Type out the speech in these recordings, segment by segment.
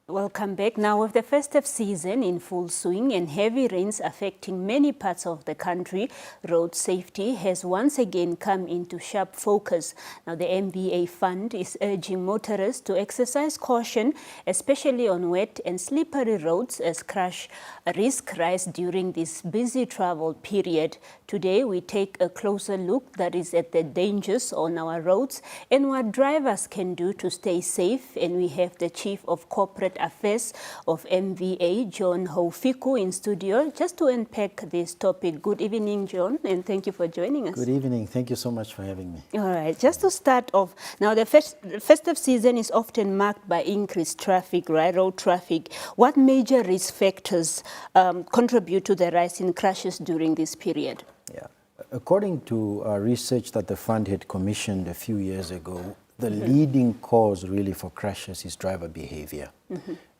Welcome back. Now, with the festive season in full swing and heavy rains affecting many parts of the country, road safety has once again come into sharp focus. Now, the MVA Fund is urging motorists to exercise caution, especially on wet and slippery roads, as crash risk rise during this busy travel period. Today, we take a closer look, that is, at the dangers on our roads and what drivers can do to stay safe. And we have the Chief of Corporate Affairs of MVA, John Haufiku, in studio just to unpack this topic. Good evening, John, and thank you for joining us. Good evening. Thank you so much for having me. All right, just to start off, now the festive season is often marked by increased traffic, right, road traffic. What major risk factors contribute to the rise in crashes during this period? Yeah, according to research that the fund had commissioned a few years ago, the leading cause really for crashes is driver behavior.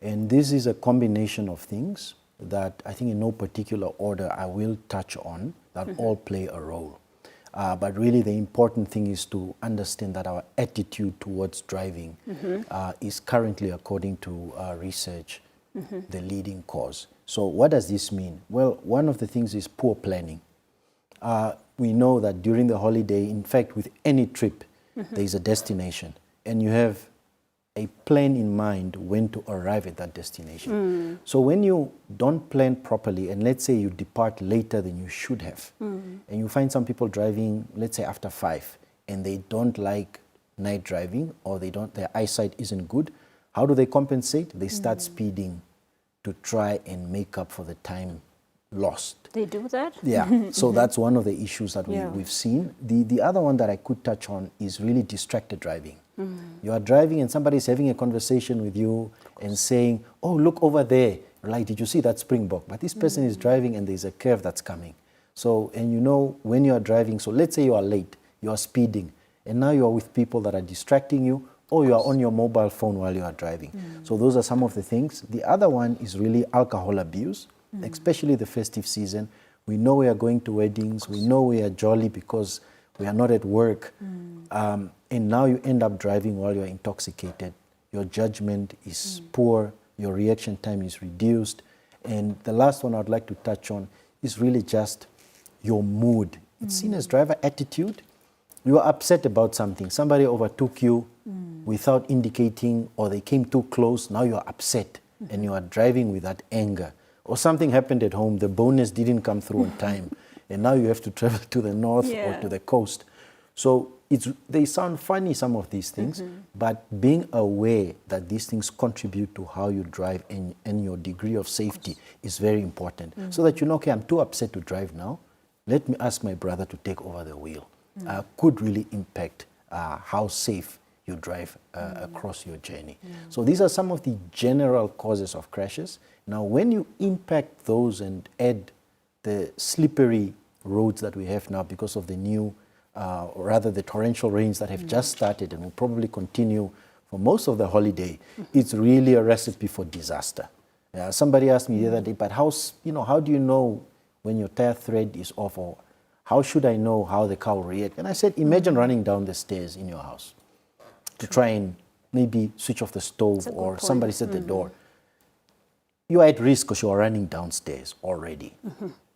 And this is a combination of things that I think in no particular order I will touch on that all play a role. But really the important thing is to understand that our attitude towards driving is currently, according to research, the leading cause. So what does this mean? Well, one of the things is poor planning. We know that during the holiday, in fact, with any trip, there is a destination, and you have a plan in mind when to arrive at that destination. So when you don't plan properly, and let's say you depart later than you should have, and you find some people driving, let's say after 5, and they don't like night driving, or their eyesight isn't good, how do they compensate? They start speeding to try and make up for the time lost. They do that? Yeah, so that's one of the issues that we've seen. The other one that I could touch on is really distracted driving. You are driving and somebody's having a conversation with you and saying, oh, look over there. Like, did you see that springbok? But this person is driving and there's a curve that's coming. So, and you know, when you are driving, so let's say you are late, you are speeding, and now you are with people that are distracting you, or you are on your mobile phone while you are driving. So those are some of the things. The other one is really alcohol abuse, especially the festive season. We know we are going to weddings, we know we are jolly because we are not at work, and now you end up driving while you're intoxicated. Your judgment is poor, your reaction time is reduced, and the last one I'd like to touch on is really just your mood. It's seen as driver attitude. You are upset about something. Somebody overtook you without indicating, or they came too close, now you are upset, and you are driving with that anger. Or something happened at home, the bonus didn't come through on time, and now you have to travel to the north or to the coast. So they sound funny, some of these things, but being aware that these things contribute to how you drive and your degree of safety is very important. So that you know, okay, I'm too upset to drive now, let me ask my brother to take over the wheel. Could really impact how safe you drive across your journey. So these are some of the general causes of crashes. Now, when you impact those and add the slippery roads that we have now because of the new, or rather the torrential rains that have just started and will probably continue for most of the holiday, it's really a recipe for disaster. Somebody asked me the other day, but how do you know when your tire thread is off, or how should I know how the car will react? And I said, imagine running down the stairs in your house to try and maybe switch off the stove, or somebody's at the door. You are at risk because you are running downstairs already.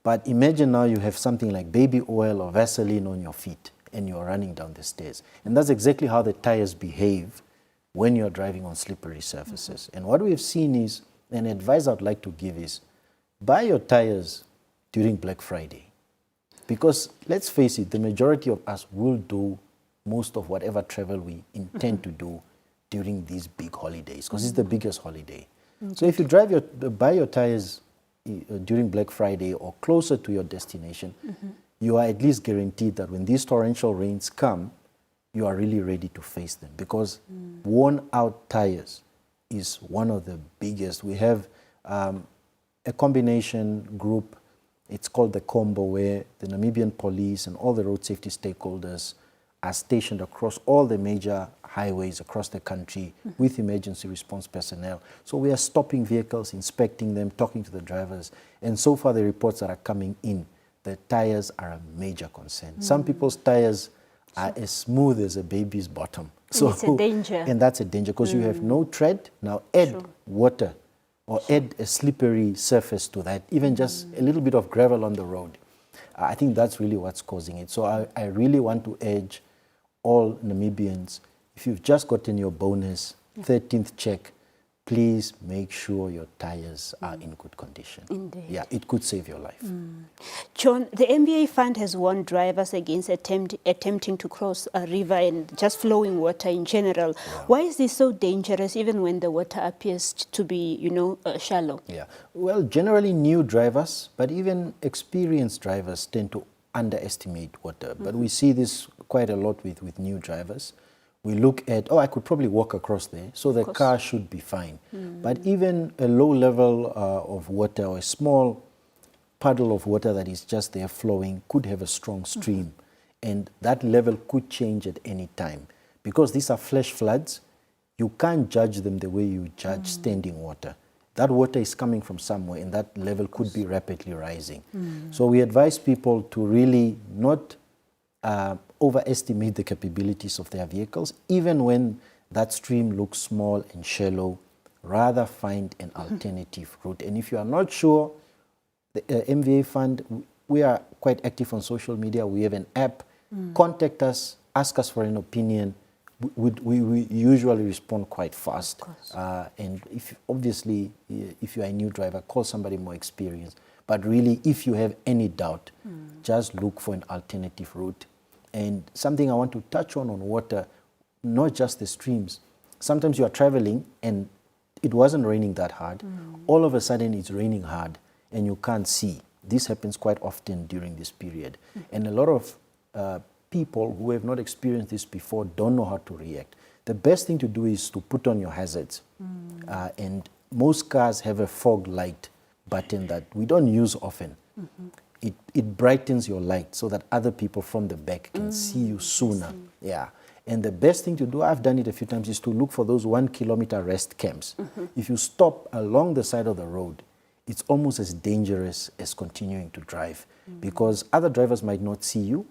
But imagine now you have something like baby oil or Vaseline on your feet and you are running down the stairs. And that's exactly how the tires behave when you're driving on slippery surfaces. And what we've seen is, an advice I'd like to give is, buy your tires during Black Friday. Because let's face it, the majority of us will do most of whatever travel we intend to do during these big holidays, because it's the biggest holiday. So if you buy your tires during Black Friday or closer to your destination, you are at least guaranteed that when these torrential rains come, you are really ready to face them, because worn out tires is one of the biggest. We have a combination group, it's called the Combo, where the Namibian police and all the road safety stakeholders are stationed across all the major highways across the country with emergency response personnel. So we are stopping vehicles, inspecting them, talking to the drivers. And so far the reports that are coming in, the tires are a major concern. Some people's tires are as smooth as a baby's bottom. So it's a danger. And that's a danger because you have no tread. Now add water or add a slippery surface to that, even just a little bit of gravel on the road. I think that's really what's causing it. So I really want to urge all Namibians, if you've just gotten your bonus, 13th check, please make sure your tires are in good condition. Indeed. Yeah, it could save your life. John, the MVA Fund has warned drivers against attempting to cross a river and just flowing water in general. Yeah. Why is this so dangerous even when the water appears to be, shallow? Yeah, well, generally new drivers, but even experienced drivers tend to underestimate water. But we see this quite a lot with new drivers. We look at, I could probably walk across there, so the car should be fine. But even a low level of water or a small puddle of water that is just there flowing could have a strong stream. And that level could change at any time. Because these are flash floods, you can't judge them the way you judge standing water. That water is coming from somewhere and that level could be rapidly rising. So we advise people to really not overestimate the capabilities of their vehicles, even when that stream looks small and shallow. Rather find an alternative route. And if you are not sure, the MVA Fund, we are quite active on social media. We have an app. Contact us, ask us for an opinion. We usually respond quite fast. And if obviously, if you are a new driver, call somebody more experienced. But really, if you have any doubt, just look for an alternative route. And something I want to touch on water, not just the streams. Sometimes you are traveling and it wasn't raining that hard. All of a sudden it's raining hard and you can't see. This happens quite often during this period. And a lot of people who have not experienced this before don't know how to react. The best thing to do is to put on your hazards. And most cars have a fog light button that we don't use often. It brightens your light so that other people from the back can see you sooner. Yeah. And the best thing to do, I've done it a few times, is to look for those 1 kilometer rest camps. If you stop along the side of the road, it's almost as dangerous as continuing to drive because other drivers might not see you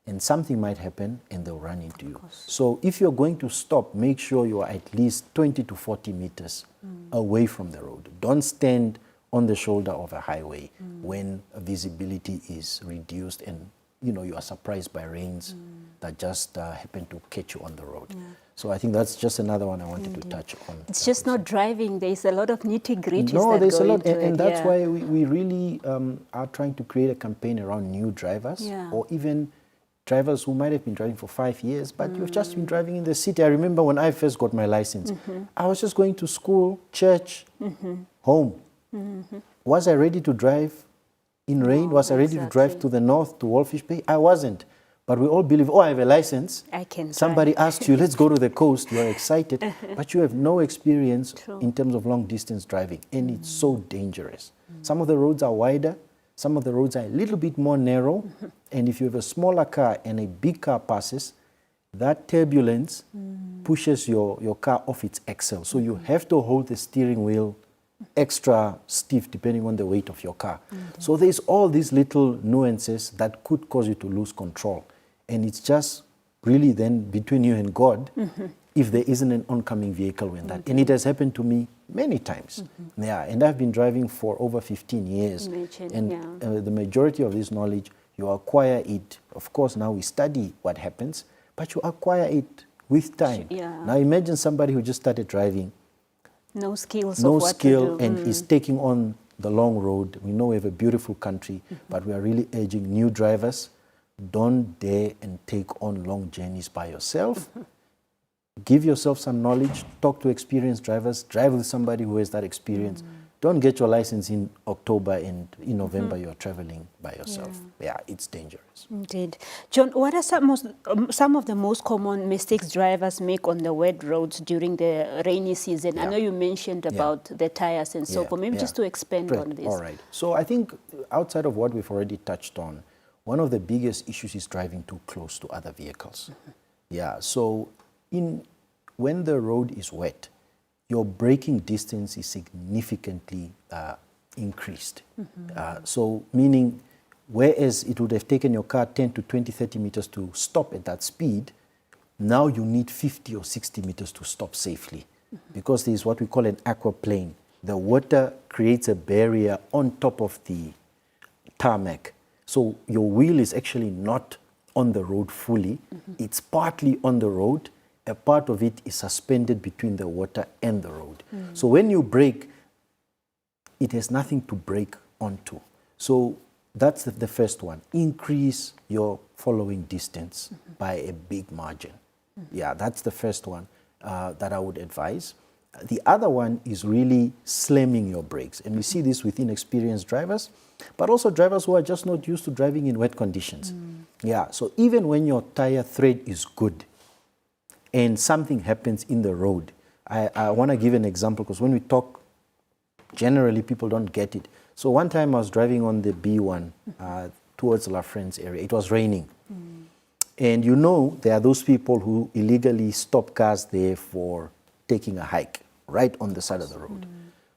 and something might happen and they'll run into you. So if you're going to stop, make sure you are at least 20 to 40 meters away from the road. Don't stand on the shoulder of a highway when visibility is reduced and you are surprised by rains that just happen to catch you on the road. So I think that's just another one I wanted to touch on. It's just not driving. There's a lot of nitty-gritties. No, there's a lot. And that's why we really are trying to create a campaign around new drivers or even drivers who might have been driving for 5 years, but you've just been driving in the city. I remember when I first got my license, I was just going to school, church, home. Was I ready to drive in rain? Was I ready to drive to the north, to Wolfish Bay? I wasn't. But we all believe, I have a license. I can Somebody asks you, let's go to the coast. You're excited. But you have no experience in terms of long distance driving. And it's so dangerous. Some of the roads are wider. Some of the roads are a little bit more narrow. And if you have a smaller car and a big car passes, that turbulence pushes your car off its axle. So you have to hold the steering wheel extra stiff depending on the weight of your car. So there's all these little nuances that could cause you to lose control. And it's just really then between you and God if there isn't an oncoming vehicle when that. And it has happened to me many times. Yeah, and I've been driving for over 15 years. The majority of this knowledge, you acquire it. Of course, now we study what happens, but you acquire it with time. Now imagine somebody who just started driving. No skills no skill and is taking on the long road. We know we have a beautiful country, but we are really urging new drivers, don't dare and take on long journeys by yourself. Give yourself some knowledge, talk to experienced drivers, drive with somebody who has that experience. Don't get your license in October and in November you're traveling by yourself. Yeah, it's dangerous. Indeed. John, what are some of the most common mistakes drivers make on the wet roads during the rainy season? I know you mentioned about the tires and so forth. Maybe just to expand on this. All right. So I think outside of what we've already touched on, one of the biggest issues is driving too close to other vehicles. Yeah, so when the road is wet, your braking distance is significantly increased. So meaning, whereas it would have taken your car 10 to 20, 30 meters to stop at that speed, now you need 50 or 60 meters to stop safely because there is what we call an aquaplane. The water creates a barrier on top of the tarmac. So your wheel is actually not on the road fully. It's partly on the road. A part of it is suspended between the water and the road. So when you brake, it has nothing to brake onto. So that's the first one. Increase your following distance by a big margin. Yeah, that's the first one that I would advise. The other one is really slamming your brakes. And we see this with inexperienced drivers, but also drivers who are just not used to driving in wet conditions. Yeah, so even when your tire tread is good and something happens in the road, I want to give an example because when we talk, generally people don't get it. So one time I was driving on the B1 towards La Friends area. It was raining. And you know, there are those people who illegally stop cars there for taking a hike right on the side of the road.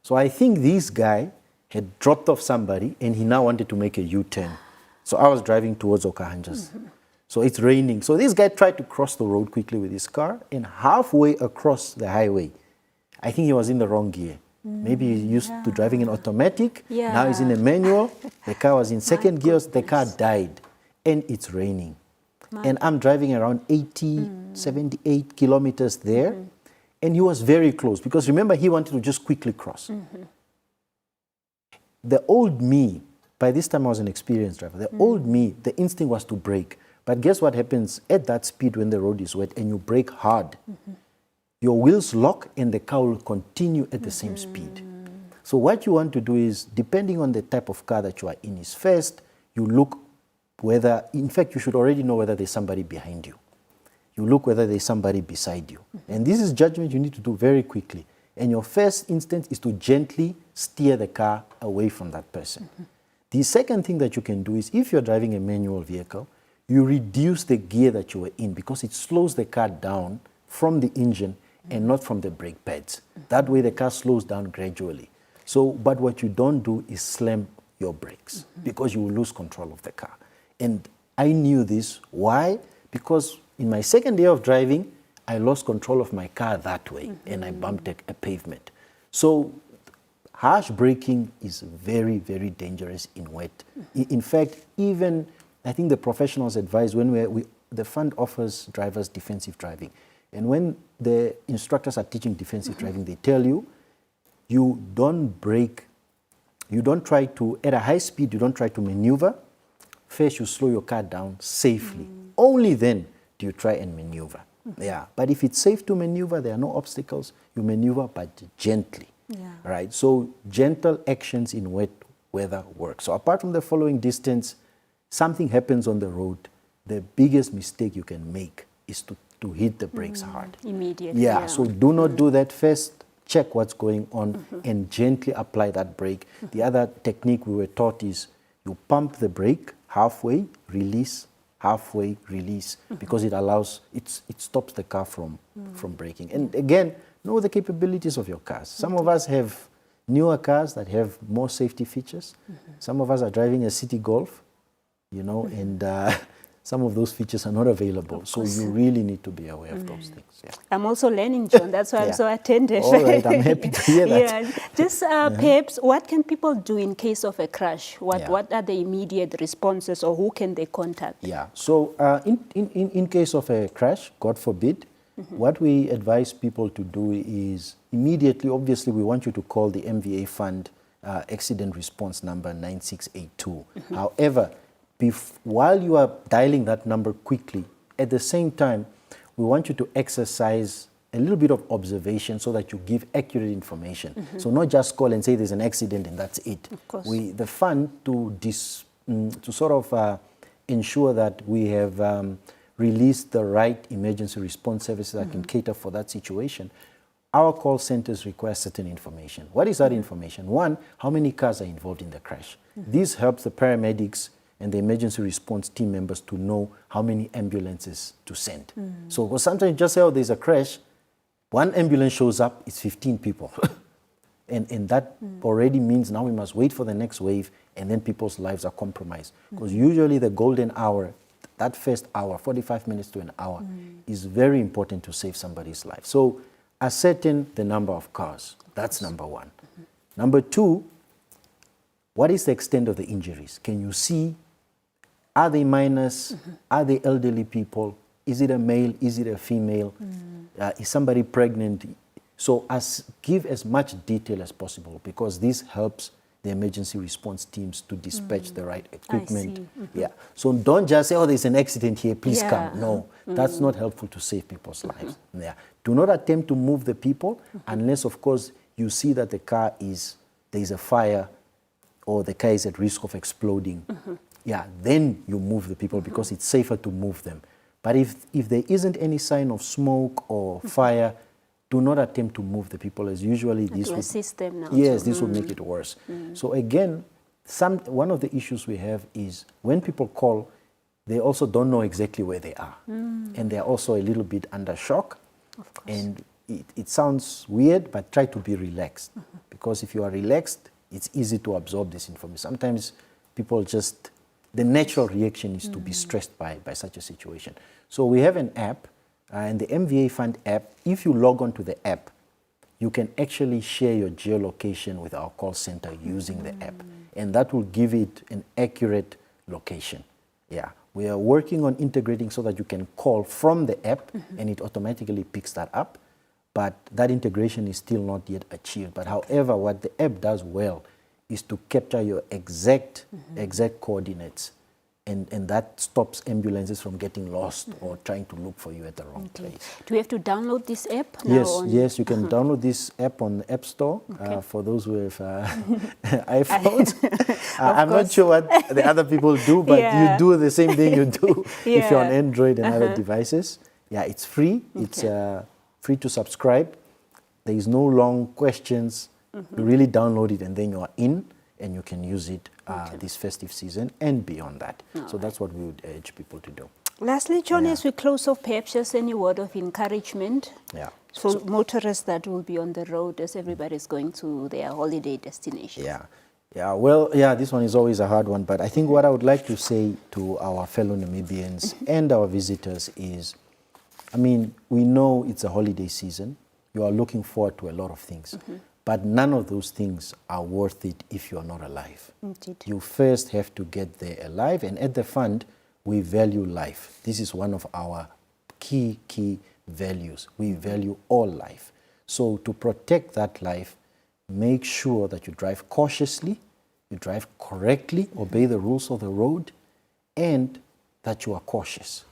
So I think this guy had dropped off somebody and he now wanted to make a U-turn. So I was driving towards Okahanjas. So it's raining. So this guy tried to cross the road quickly with his car, and halfway across the highway, I think he was in the wrong gear. Maybe he's used to driving in automatic. Now he's in a manual. The car was in second gear. The car died. And it's raining. And I'm driving around 80, 78 kilometers there. And he was very close because remember, he wanted to just quickly cross. The old me, by this time I was an experienced driver, the old me, the instinct was to brake. But guess what happens at that speed when the road is wet and you brake hard? Your wheels lock and the car will continue at the same speed. So what you want to do is, depending on the type of car that you are in, is first, you look whether, in fact, you should already know whether there's somebody behind you. You look whether there's somebody beside you. And this is judgment you need to do very quickly. And your first instinct is to gently steer the car away from that person. The second thing that you can do is, if you're driving a manual vehicle, you reduce the gear that you were in because it slows the car down from the engine and not from the brake pads. That way the car slows down gradually. So, but what you don't do is slam your brakes because you will lose control of the car. And I knew this. Why? Because in my second day of driving, I lost control of my car that way and I bumped a pavement. So harsh braking is very, very dangerous in wet. In fact, even I think the professionals advise when the fund offers drivers defensive driving. And when the instructors are teaching defensive driving, they tell you, you don't brake, you don't try to, at a high speed, you don't try to maneuver. First, you slow your car down safely. Only then do you try and maneuver. Yeah, but if it's safe to maneuver, there are no obstacles, you maneuver, but gently. Right? So gentle actions in wet weather work. So apart from the following distance, something happens on the road, the biggest mistake you can make is to hit the brakes hard. Immediately. Yeah, so do not do that. First, check what's going on and gently apply that brake. The other technique we were taught is you pump the brake halfway, release, halfway, release, because it allows, it stops the car from braking. And again, know the capabilities of your cars. Some of us have newer cars that have more safety features. Some of us are driving a City Golf, you know, and some of those features are not available. So you really need to be aware of those things. Yeah. I'm also learning, John. That's why I'm so attentive. All right, I'm happy to hear that. Just perhaps, what can people do in case of a crash? What are the immediate responses, or who can they contact? Yeah, so in case of a crash, God forbid, what we advise people to do is immediately, obviously, we want you to call the MVA Fund accident response number 9682. However, while you are dialing that number quickly, at the same time, we want you to exercise a little bit of observation so that you give accurate information. So not just call and say there's an accident and that's it. Of course. The fund, to sort of ensure that we have released the right emergency response services that can cater for that situation, our call centers require certain information. What is that information? One, how many cars are involved in the crash? This helps the paramedics and the emergency response team members to know how many ambulances to send. So because sometimes you just say, oh, there's a crash, one ambulance shows up, it's 15 people. and that already means now we must wait for the next wave, and then people's lives are compromised. Because usually the golden hour that first hour, 45 minutes to an hour, is very important to save somebody's life. So ascertain the number of cars. That's number one. Number two, what is the extent of the injuries? Can you see, are they minors? Are they elderly people? Is it a male? Is it a female? Is somebody pregnant? So give as much detail as possible, because this helps the emergency response teams to dispatch the right equipment. Yeah. So don't just say, oh, there's an accident here, please come. No, that's not helpful to save people's lives. Yeah. Do not attempt to move the people unless, of course, you see that the car there's a fire or the car is at risk of exploding. Yeah, then you move the people because it's safer to move them. But if there isn't any sign of smoke or fire, do not attempt to move the people, as usually this would assist them now. Yes, this would make it worse. So again, one of the issues we have is when people call, they also don't know exactly where they are. And they're also a little bit under shock. Of course. And it sounds weird, but try to be relaxed. Because if you are relaxed, it's easy to absorb this information. Sometimes people just, the natural reaction is to be stressed by such a situation. So we have an app, and the MVA Fund app. If you log on to the app, you can actually share your geolocation with our call center using the app. And that will give it an accurate location. Yeah. We are working on integrating so that you can call from the app and it automatically picks that up. But that integration is still not yet achieved. But however, what the app does well is to capture your exact coordinates. And that stops ambulances from getting lost or trying to look for you at the wrong place. Do we have to download this app now? Yes, you can download this app on the App Store for those who have iPhones. I'm not sure what the other people do, but you do the same thing you do if you're on Android and other devices. Yeah, it's free. It's free to subscribe. There is no long questions. You really download it and then you are in, and you can use it this festive season and beyond that. So that's what we would urge people to do. Lastly, John, as we close off, perhaps just any word of encouragement for motorists that will be on the road as everybody's going to their holiday destinations. This one is always a hard one, but I think what I would like to say to our fellow Namibians and our visitors is, I mean, we know it's a holiday season. You are looking forward to a lot of things. But none of those things are worth it if you're not alive. Indeed. You first have to get there alive. And at the fund, we value life. This is one of our key values. We value all life. So to protect that life, make sure that you drive cautiously, you drive correctly, obey the rules of the road, and that you are cautious.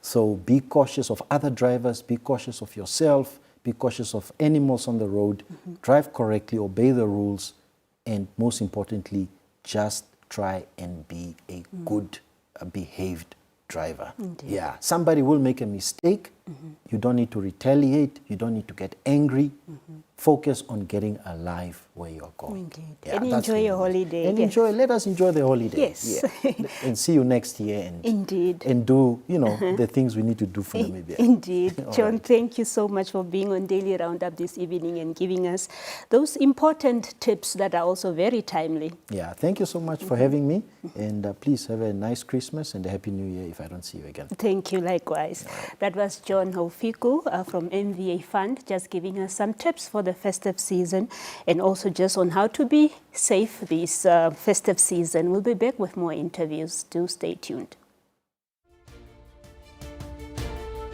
So be cautious of other drivers, be cautious of yourself, be cautious of animals on the road, drive correctly, obey the rules, and most importantly, just try and be a good behaved driver. Indeed. Yeah, somebody will make a mistake. You don't need to retaliate. You don't need to get angry. Focus on getting alive where you're going. Indeed. Yeah, and enjoy your holiday. And let us enjoy the holiday. Yes. Yeah. And see you next year. And indeed. And do, the things we need to do for Namibia. Indeed. John, thank you so much for being on Daily Roundup this evening and giving us those important tips that are also very timely. Yeah, thank you so much for having me. And please have a nice Christmas and a Happy New Year if I don't see you again. Thank you, likewise. That was John Haufiku from MVA Fund, just giving us some tips for the festive season and also just on how to be safe this festive season. We'll be back with more interviews. Do stay tuned.